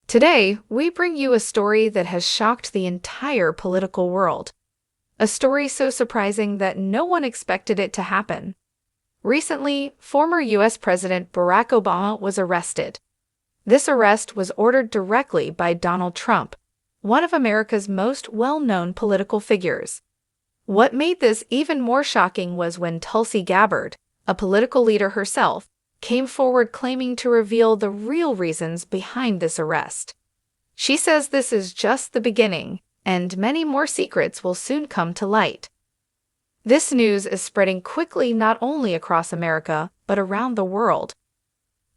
Today, we bring you a story that has shocked the entire political world. A story so surprising that no one expected it to happen. Recently, former U.S. President Barack Obama was arrested. This arrest was ordered directly by Donald Trump, one of America's most well-known political figures. What made this even more shocking was when Tulsi Gabbard, a political leader herself, came forward claiming to reveal the real reasons behind this arrest. She says this is just the beginning, and many more secrets will soon come to light. This news is spreading quickly not only across America, but around the world.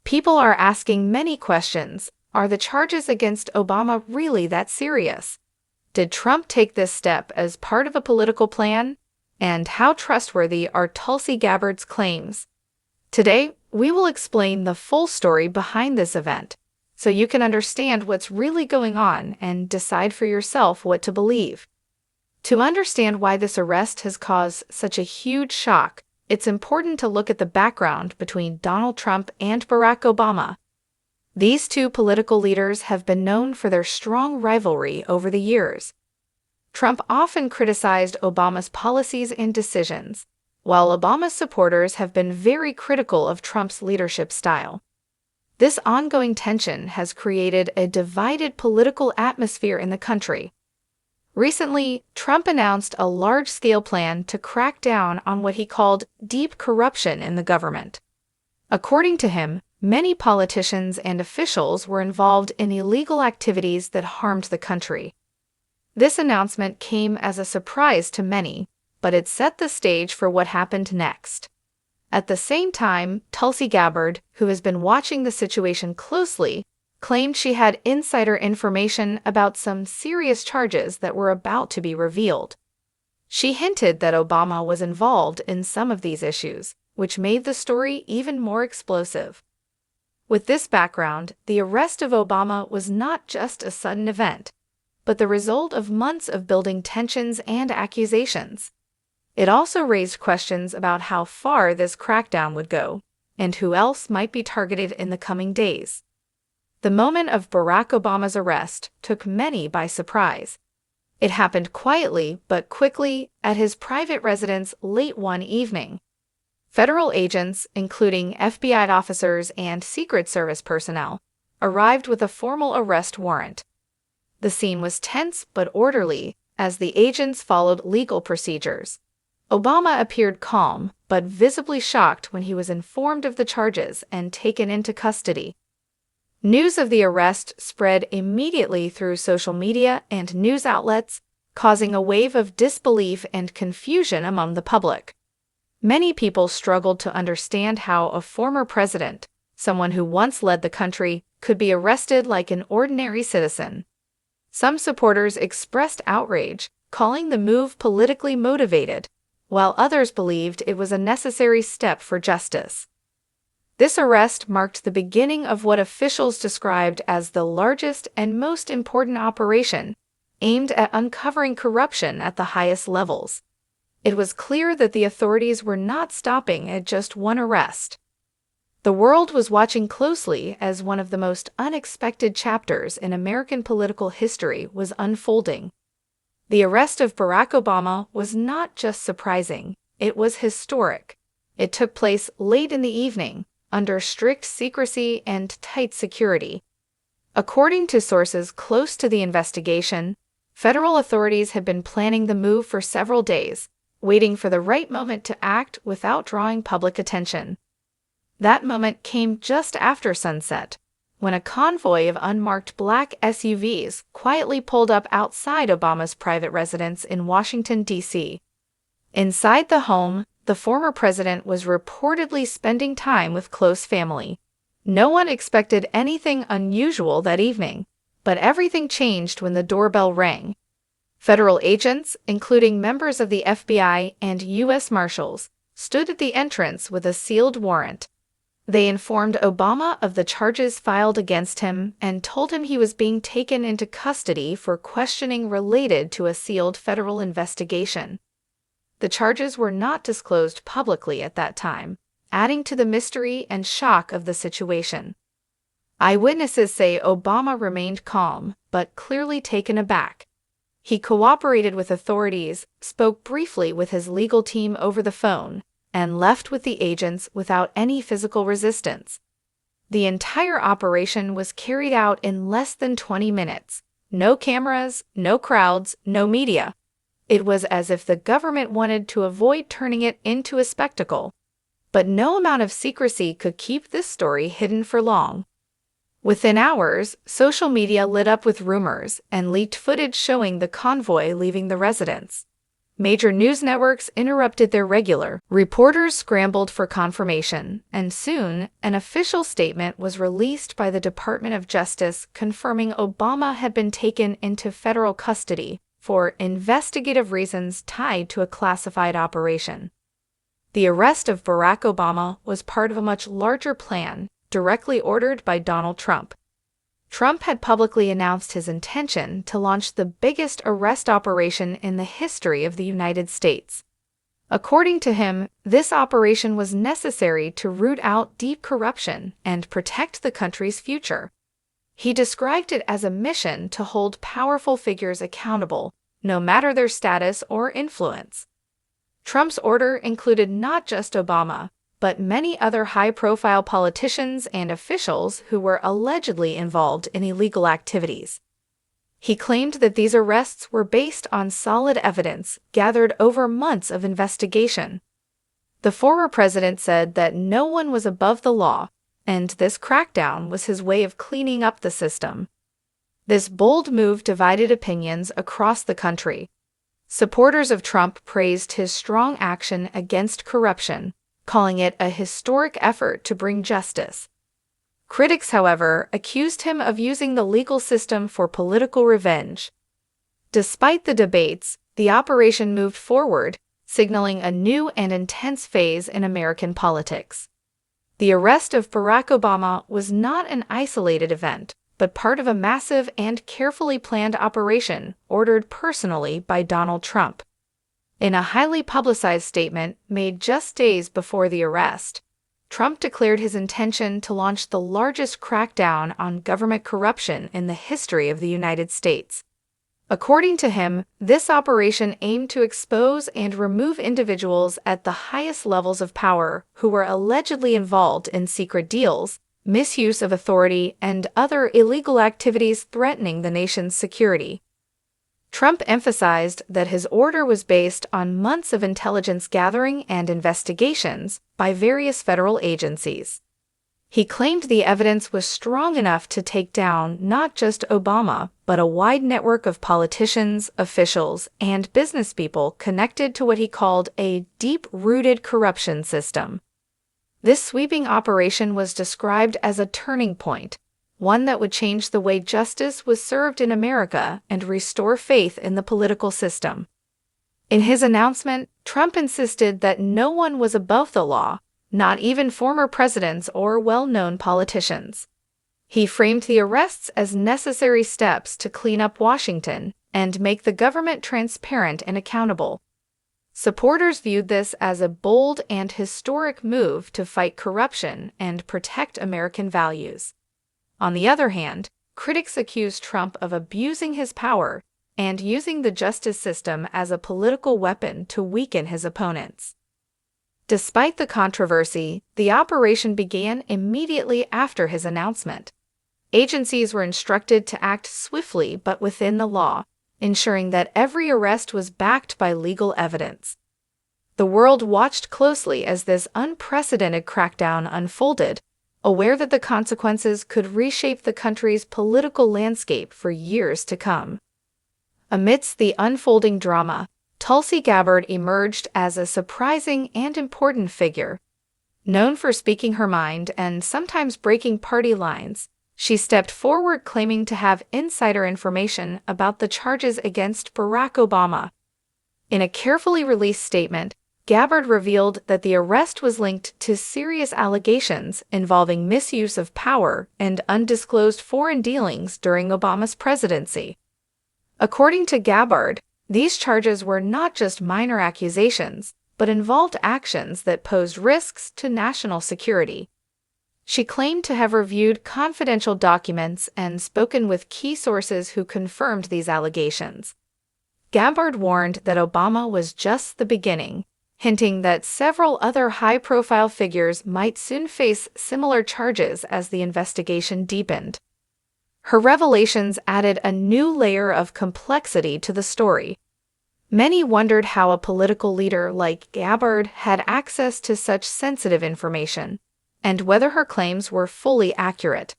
People are asking many questions. Are the charges against Obama really that serious? Did Trump take this step as part of a political plan? And how trustworthy are Tulsi Gabbard's claims? Today, we will explain the full story behind this event, so you can understand what's really going on and decide for yourself what to believe. To understand why this arrest has caused such a huge shock, it's important to look at the background between Donald Trump and Barack Obama. These two political leaders have been known for their strong rivalry over the years. Trump often criticized Obama's policies and decisions, while Obama's supporters have been very critical of Trump's leadership style. This ongoing tension has created a divided political atmosphere in the country. Recently, Trump announced a large-scale plan to crack down on what he called deep corruption in the government. According to him, many politicians and officials were involved in illegal activities that harmed the country. This announcement came as a surprise to many, but it set the stage for what happened next. At the same time, Tulsi Gabbard, who has been watching the situation closely, claimed she had insider information about some serious charges that were about to be revealed. She hinted that Obama was involved in some of these issues, which made the story even more explosive. With this background, the arrest of Obama was not just a sudden event, but the result of months of building tensions and accusations. It also raised questions about how far this crackdown would go, and who else might be targeted in the coming days. The moment of Barack Obama's arrest took many by surprise. It happened quietly but quickly at his private residence late one evening. Federal agents, including FBI officers and Secret Service personnel, arrived with a formal arrest warrant. The scene was tense but orderly as the agents followed legal procedures. Obama appeared calm, but visibly shocked when he was informed of the charges and taken into custody. News of the arrest spread immediately through social media and news outlets, causing a wave of disbelief and confusion among the public. Many people struggled to understand how a former president, someone who once led the country, could be arrested like an ordinary citizen. Some supporters expressed outrage, calling the move politically motivated, while others believed it was a necessary step for justice. This arrest marked the beginning of what officials described as the largest and most important operation aimed at uncovering corruption at the highest levels. It was clear that the authorities were not stopping at just one arrest. The world was watching closely as one of the most unexpected chapters in American political history was unfolding. The arrest of Barack Obama was not just surprising, it was historic. It took place late in the evening, under strict secrecy and tight security. According to sources close to the investigation, federal authorities had been planning the move for several days, waiting for the right moment to act without drawing public attention. That moment came just after sunset, when a convoy of unmarked black SUVs quietly pulled up outside Obama's private residence in Washington, D.C. Inside the home, the former president was reportedly spending time with close family. No one expected anything unusual that evening, but everything changed when the doorbell rang. Federal agents, including members of the FBI and U.S. Marshals, stood at the entrance with a sealed warrant. They informed Obama of the charges filed against him and told him he was being taken into custody for questioning related to a sealed federal investigation. The charges were not disclosed publicly at that time, adding to the mystery and shock of the situation. Eyewitnesses say Obama remained calm, but clearly taken aback. He cooperated with authorities, spoke briefly with his legal team over the phone, and left with the agents without any physical resistance. The entire operation was carried out in less than 20 minutes. No cameras, no crowds, no media. It was as if the government wanted to avoid turning it into a spectacle. But no amount of secrecy could keep this story hidden for long. Within hours, social media lit up with rumors and leaked footage showing the convoy leaving the residence. Major news networks interrupted their regular. Reporters scrambled for confirmation, and soon, an official statement was released by the Department of Justice confirming Obama had been taken into federal custody for investigative reasons tied to a classified operation. The arrest of Barack Obama was part of a much larger plan, directly ordered by Donald Trump. Trump had publicly announced his intention to launch the biggest arrest operation in the history of the United States. According to him, this operation was necessary to root out deep corruption and protect the country's future. He described it as a mission to hold powerful figures accountable, no matter their status or influence. Trump's order included not just Obama, but many other high-profile politicians and officials who were allegedly involved in illegal activities. He claimed that these arrests were based on solid evidence gathered over months of investigation. The former president said that no one was above the law, and this crackdown was his way of cleaning up the system. This bold move divided opinions across the country. Supporters of Trump praised his strong action against corruption, calling it a historic effort to bring justice. Critics, however, accused him of using the legal system for political revenge. Despite the debates, the operation moved forward, signaling a new and intense phase in American politics. The arrest of Barack Obama was not an isolated event, but part of a massive and carefully planned operation ordered personally by Donald Trump. In a highly publicized statement made just days before the arrest, Trump declared his intention to launch the largest crackdown on government corruption in the history of the United States. According to him, this operation aimed to expose and remove individuals at the highest levels of power who were allegedly involved in secret deals, misuse of authority, and other illegal activities threatening the nation's security. Trump emphasized that his order was based on months of intelligence gathering and investigations by various federal agencies. He claimed the evidence was strong enough to take down not just Obama, but a wide network of politicians, officials, and business people connected to what he called a deep-rooted corruption system. This sweeping operation was described as a turning point, one that would change the way justice was served in America and restore faith in the political system. In his announcement, Trump insisted that no one was above the law, not even former presidents or well-known politicians. He framed the arrests as necessary steps to clean up Washington and make the government transparent and accountable. Supporters viewed this as a bold and historic move to fight corruption and protect American values. On the other hand, critics accused Trump of abusing his power and using the justice system as a political weapon to weaken his opponents. Despite the controversy, the operation began immediately after his announcement. Agencies were instructed to act swiftly but within the law, ensuring that every arrest was backed by legal evidence. The world watched closely as this unprecedented crackdown unfolded, aware that the consequences could reshape the country's political landscape for years to come. Amidst the unfolding drama, Tulsi Gabbard emerged as a surprising and important figure. Known for speaking her mind and sometimes breaking party lines, she stepped forward claiming to have insider information about the charges against Barack Obama. In a carefully released statement, Gabbard revealed that the arrest was linked to serious allegations involving misuse of power and undisclosed foreign dealings during Obama's presidency. According to Gabbard, these charges were not just minor accusations, but involved actions that posed risks to national security. She claimed to have reviewed confidential documents and spoken with key sources who confirmed these allegations. Gabbard warned that Obama was just the beginning, hinting that several other high-profile figures might soon face similar charges as the investigation deepened. Her revelations added a new layer of complexity to the story. Many wondered how a political leader like Gabbard had access to such sensitive information, and whether her claims were fully accurate.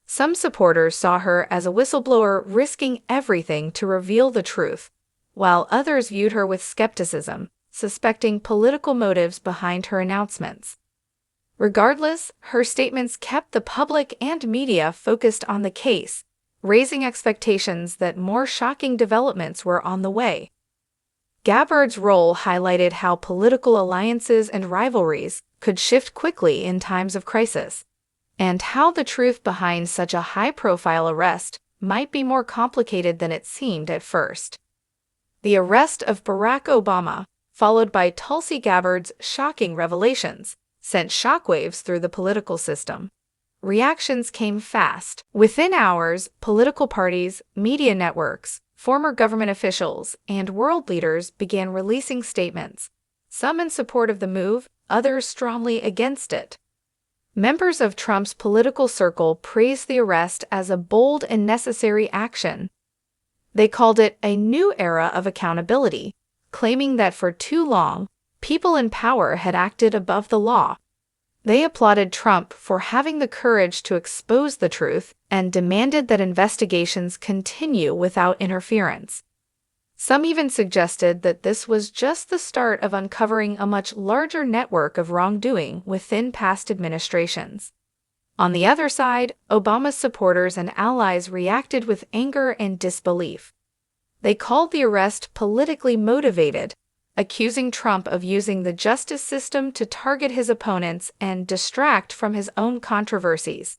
Some supporters saw her as a whistleblower risking everything to reveal the truth, while others viewed her with skepticism, suspecting political motives behind her announcements. Regardless, her statements kept the public and media focused on the case, raising expectations that more shocking developments were on the way. Gabbard's role highlighted how political alliances and rivalries could shift quickly in times of crisis, and how the truth behind such a high-profile arrest might be more complicated than it seemed at first. The arrest of Barack Obama, followed by Tulsi Gabbard's shocking revelations, sent shockwaves through the political system. Reactions came fast. Within hours, political parties, media networks, former government officials, and world leaders began releasing statements, some in support of the move, others strongly against it. Members of Trump's political circle praised the arrest as a bold and necessary action. They called it a new era of accountability, claiming that for too long, people in power had acted above the law. They applauded Trump for having the courage to expose the truth and demanded that investigations continue without interference. Some even suggested that this was just the start of uncovering a much larger network of wrongdoing within past administrations. On the other side, Obama's supporters and allies reacted with anger and disbelief. They called the arrest politically motivated, accusing Trump of using the justice system to target his opponents and distract from his own controversies.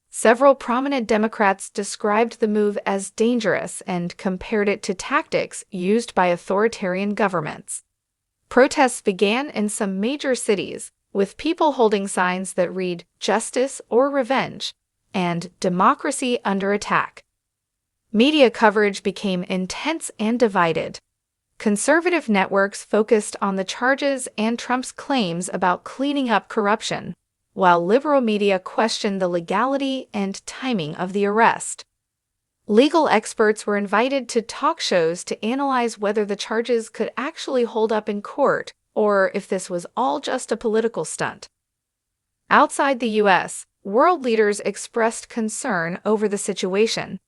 Several prominent Democrats described the move as dangerous and compared it to tactics used by authoritarian governments. Protests began in some major cities, with people holding signs that read "Justice or Revenge" and "Democracy under attack." Media coverage became intense and divided. Conservative networks focused on the charges and Trump's claims about cleaning up corruption, while liberal media questioned the legality and timing of the arrest. Legal experts were invited to talk shows to analyze whether the charges could actually hold up in court or if this was all just a political stunt. Outside the U.S., world leaders expressed concern over the situation.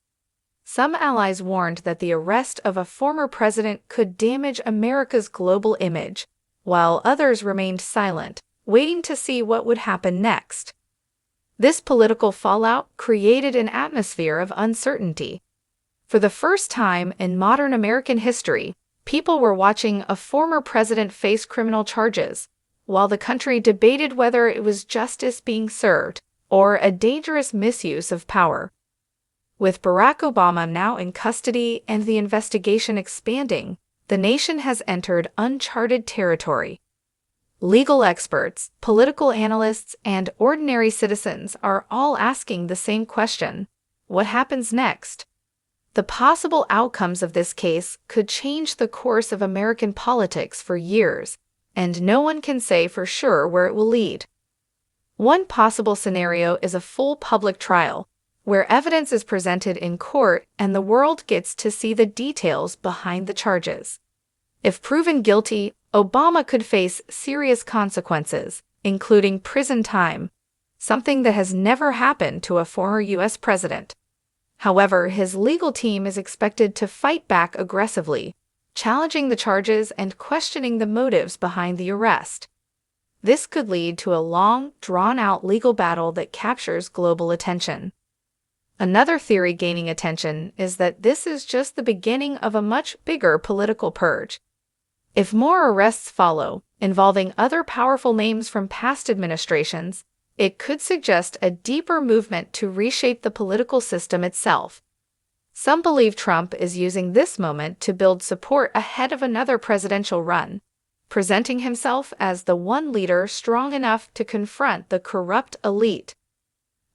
Some allies warned that the arrest of a former president could damage America's global image, while others remained silent, waiting to see what would happen next. This political fallout created an atmosphere of uncertainty. For the first time in modern American history, people were watching a former president face criminal charges, while the country debated whether it was justice being served or a dangerous misuse of power. With Barack Obama now in custody and the investigation expanding, the nation has entered uncharted territory. Legal experts, political analysts, and ordinary citizens are all asking the same question: what happens next? The possible outcomes of this case could change the course of American politics for years, and no one can say for sure where it will lead. One possible scenario is a full public trial, where evidence is presented in court and the world gets to see the details behind the charges. If proven guilty, Obama could face serious consequences, including prison time, something that has never happened to a former U.S. president. However, his legal team is expected to fight back aggressively, challenging the charges and questioning the motives behind the arrest. This could lead to a long, drawn-out legal battle that captures global attention. Another theory gaining attention is that this is just the beginning of a much bigger political purge. If more arrests follow, involving other powerful names from past administrations, it could suggest a deeper movement to reshape the political system itself. Some believe Trump is using this moment to build support ahead of another presidential run, presenting himself as the one leader strong enough to confront the corrupt elite.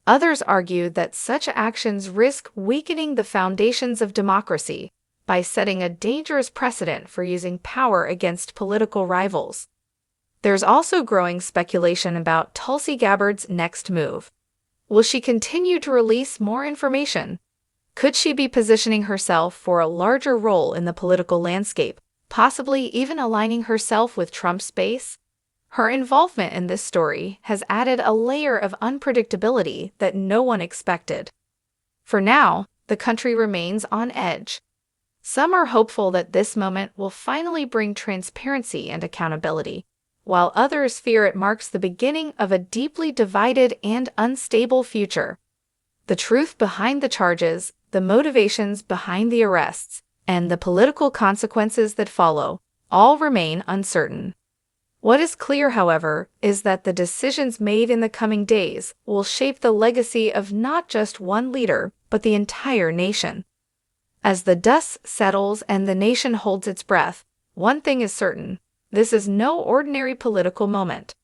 Others argue that such actions risk weakening the foundations of democracy by setting a dangerous precedent for using power against political rivals. There's also growing speculation about Tulsi Gabbard's next move. Will she continue to release more information? Could she be positioning herself for a larger role in the political landscape, possibly even aligning herself with Trump's base? Her involvement in this story has added a layer of unpredictability that no one expected. For now, the country remains on edge. Some are hopeful that this moment will finally bring transparency and accountability, while others fear it marks the beginning of a deeply divided and unstable future. The truth behind the charges, the motivations behind the arrests, and the political consequences that follow all remain uncertain. What is clear, however, is that the decisions made in the coming days will shape the legacy of not just one leader, but the entire nation. As the dust settles and the nation holds its breath, one thing is certain: this is no ordinary political moment.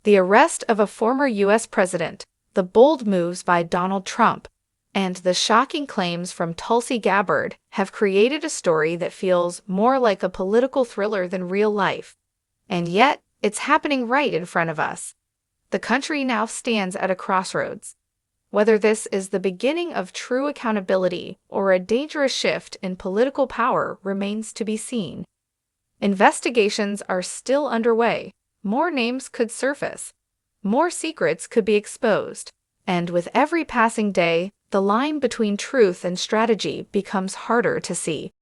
The arrest of a former U.S. president, the bold moves by Donald Trump, and the shocking claims from Tulsi Gabbard have created a story that feels more like a political thriller than real life. And yet, it's happening right in front of us. The country now stands at a crossroads. Whether this is the beginning of true accountability or a dangerous shift in political power remains to be seen. Investigations are still underway. More names could surface. More secrets could be exposed. And with every passing day, the line between truth and strategy becomes harder to see.